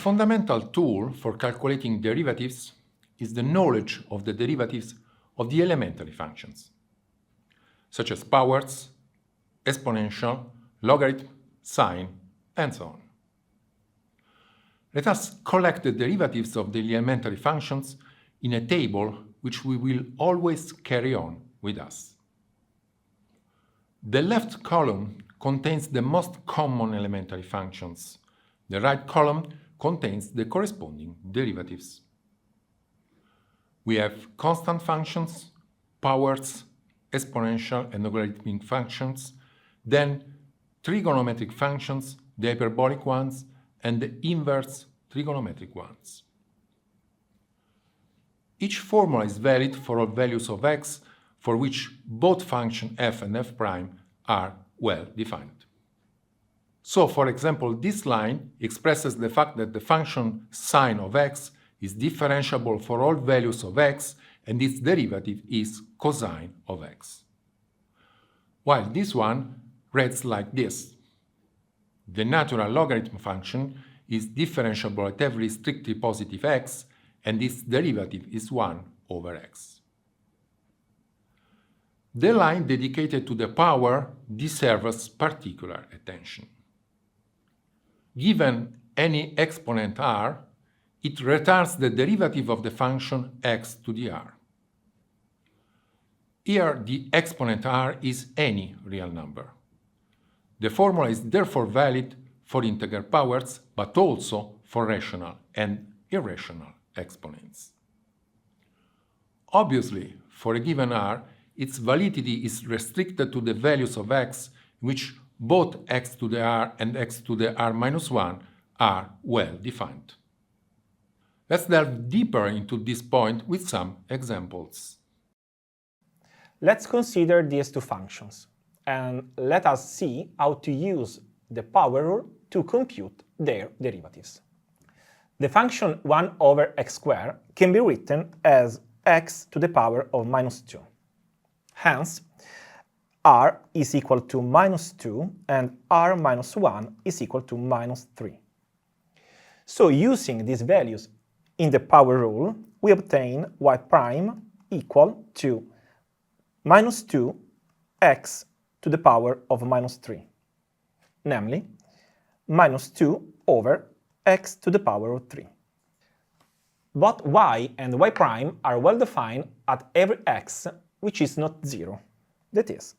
fundamental tool for calculating derivatives is the knowledge of the derivatives of the elementary functions, such as powers, exponential, logarithm, sine, and so on. Let us collect the derivatives of the elementary functions in a table which we will always carry on with us. The left column contains the most common elementary functions. The right column contains the corresponding derivatives. We have constant functions, powers, exponential and logarithmic functions, then trigonometric functions, the hyperbolic ones, and the inverse trigonometric ones. Each formula is valid for all values of x for which both function f and f prime are well defined. So, for example, this line expresses the fact that the function sine of x is differentiable for all values of x and its derivative is cosine of x. While this one reads like this. The natural logarithm function is differentiable at every strictly positive x and its derivative is 1 over x. The line dedicated to the power deserves particular attention. Given any exponent r, it retards the derivative of the function x to the r. Here, the exponent r is any real number. The formula is therefore valid for integer powers, but also for rational and irrational exponents. Obviously, for a given r, its validity is restricted to the values of x in which both x to the r and x to the r minus 1 are well defined. Let's delve deeper into this point with some examples. Let's consider these two functions, and let us see how to use the power rule to compute their derivatives. The function 1 over x squared can be written as x to the power of minus 2. Hence, r is equal to minus 2 and r minus 1 is equal to minus 3. So using these values in the power rule, we obtain y prime equal to minus 2 x to the power of minus 3, namely minus 2 over x to the power of 3. Both y and y prime are well defined at every x which is not 0, that is.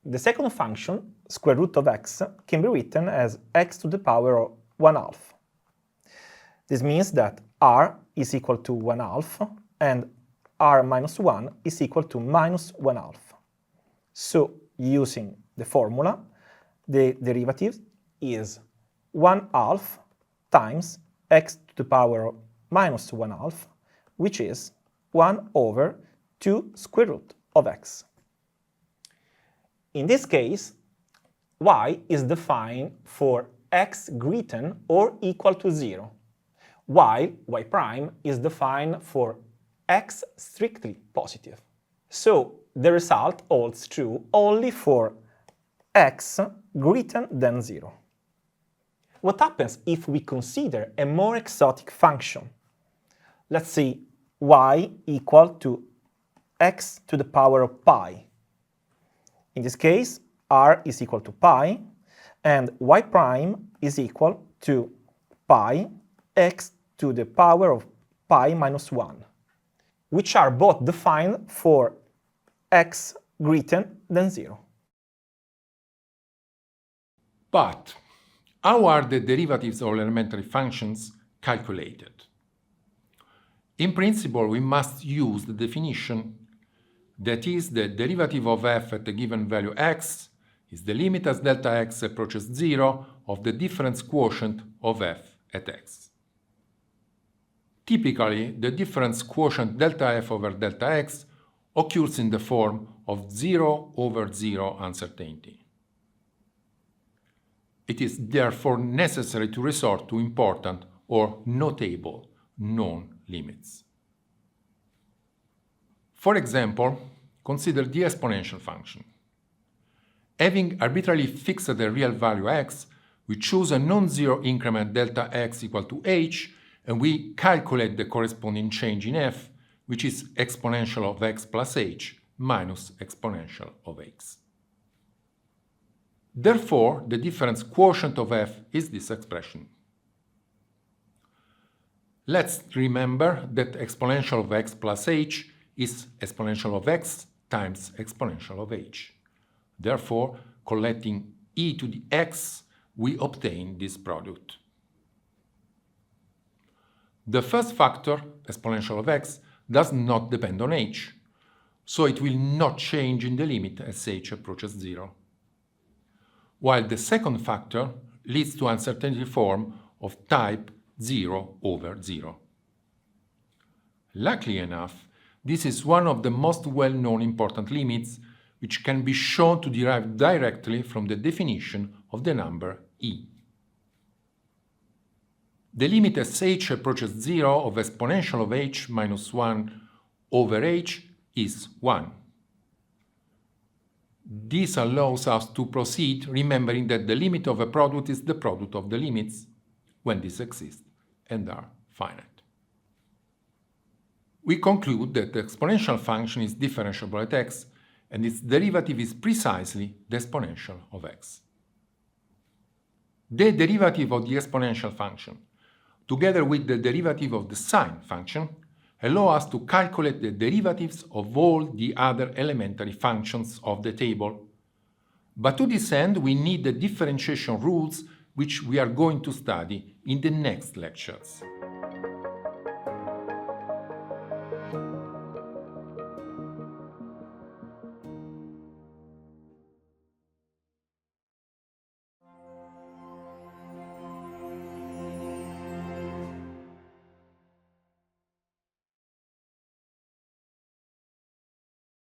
The second function, square root of x, can be written as x to the power of 1/2. This means that r is equal to 1/2 and r minus 1 is equal to minus 1/2. So, using the formula, the derivative is 1/2 times x to the power of minus 1/2, which is 1 over 2 square root of x. In this case, y is defined for x greater or equal to 0, while y prime is defined for x strictly positive. So the result holds true only for x greater than 0. What happens if we consider a more exotic function? Let's see y equal to x to the power of pi. In this case, r is equal to pi, and y prime is equal to pi x to the power of pi minus 1, which are both defined for x greater than 0. But how are the derivatives of elementary functions calculated? In principle, we must use the definition that is, the derivative of f at a given value x is the limit as delta x approaches 0 of the difference quotient of f at x. Typically, the difference quotient delta f over delta x occurs in the form of 0 over 0 uncertainty. It is therefore necessary to resort to important or notable known limits. For example, consider the exponential function. Having arbitrarily fixed a real value x, we choose a non-zero increment delta x equal to h, and we calculate the corresponding change in f, which is exponential of x plus h minus exponential of x. Therefore, the difference quotient of f is this expression. Let's remember that exponential of x plus h is exponential of x times exponential of h. Therefore, collecting e to the x, we obtain this product. The first factor, exponential of x, does not depend on h, so it will not change in the limit as h approaches 0. While the second factor leads to uncertainty form of type 0 over 0. Luckily enough, this is one of the most well-known important limits which can be shown to derive directly from the definition of the number e. The limit as h approaches 0 of exponential of h minus 1 over h is 1. This allows us to proceed remembering that the limit of a product is the product of the limits when these exist and are finite. We conclude that the exponential function is differentiable at x, and its derivative is precisely the exponential of x. The derivative of the exponential function, together with the derivative of the sine function, allow us to calculate the derivatives of all the other elementary functions of the table. But to this end, we need the differentiation rules which we are going to study in the next lectures.